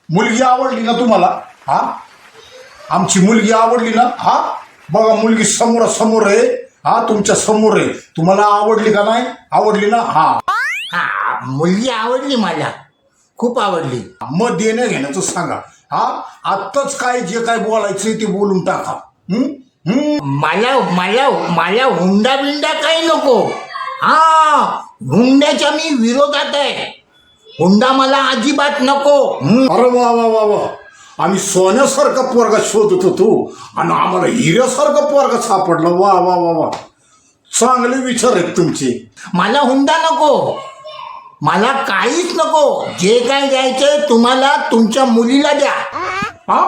मुलगी आवडली ना तुम्हाला? हा, आमची मुलगी आवडली ना? हा, बघा मुलगी समोर आहे. हा, तुमच्या समोर आहे. तुम्हाला आवडली का नाही? आवडली ना? हा, हा, मुलगी आवडली मला, खूप आवडली. मग देणं घेण्याचं सांगा. हा, आत्ताच काय जे काय बोलायचं ते बोलून टाका. हम्म हम्म. मला मला मला हुंडा बिंडा काही नको. हा, हुंड्याच्या मी विरोधात आहे. हुंडा मला अजिबात नको. अरे वा वा वा वा, आम्ही सोन्यासारखा पोरगा शोधत होतो आणि आम्हाला हिऱ्यासारखा पोरगा सापडला. वा वा वा वा, चांगले विचार आहेत तुमचे. मला हुंडा नको, मला काहीच नको. जे काय द्यायचंय तुम्हाला तुमच्या मुलीला द्या. हा,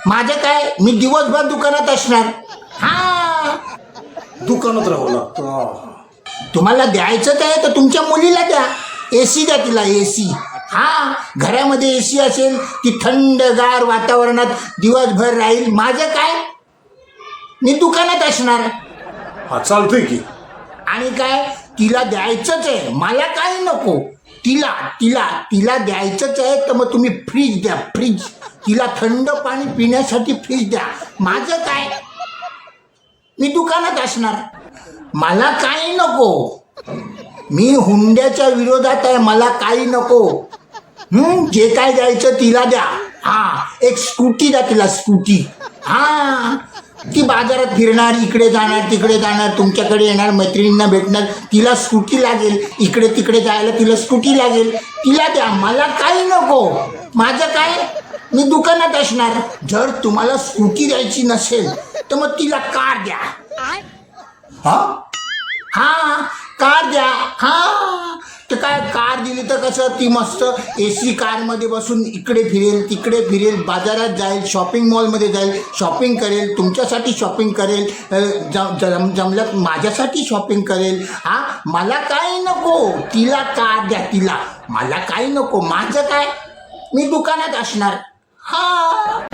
माझं काय, मी दिवसभर दुकानात असणार. हा, दुकानात राहावं लागतं. तुम्हाला द्यायचंच आहे तर तुमच्या मुलीला द्या. एसी द्या तिला, एसी. हा, घरामध्ये एसी असेल ती थंडगार वातावरणात दिवसभर राहील. माझं काय, मी दुकानात असणार. हा, चालतंय की. आणि काय, तिला द्यायचंच आहे, मला काही नको. तिला तिला तिला द्यायचंच आहे तर मग तुम्ही फ्रीज द्या, फ्रीज. तिला थंड पाणी पिण्यासाठी फ्रीज द्या. माझं काय, मी दुकानात असणार. मला काही नको. मी हुंड्याच्या विरोधात आहे, मला काही नको. जे काय द्यायचं तिला द्या. हा, एक स्कूटी द्या तिला, स्कूटी. हा, ती बाजारात फिरणार, इकडे जाणार तिकडे जाणार, तुमच्याकडे येणार, मैत्रिणींना भेटणार. तिला स्कूटी लागेल, इकडे तिकडे जायला तिला स्कूटी लागेल. तिला द्या, मला काही नको. माझं काय, मी दुकानात असणार. जर तुम्हाला स्कूटी द्यायची नसेल तर मग तिला कार द्या. हा, हा, कार द्या. हा, तर काय, कार दिली तर कसं, ती मस्त एसी कारमध्ये बसून इकडे फिरेल तिकडे फिरेल, बाजारात जाईल, शॉपिंग मॉलमध्ये जाईल, शॉपिंग करेल, तुमच्यासाठी शॉपिंग करेल, जमलं माझ्यासाठी शॉपिंग करेल. हा, मला काही नको. तिला कार द्या, तिला. मला काही नको. माझं काय, मी दुकानात असणार. हा.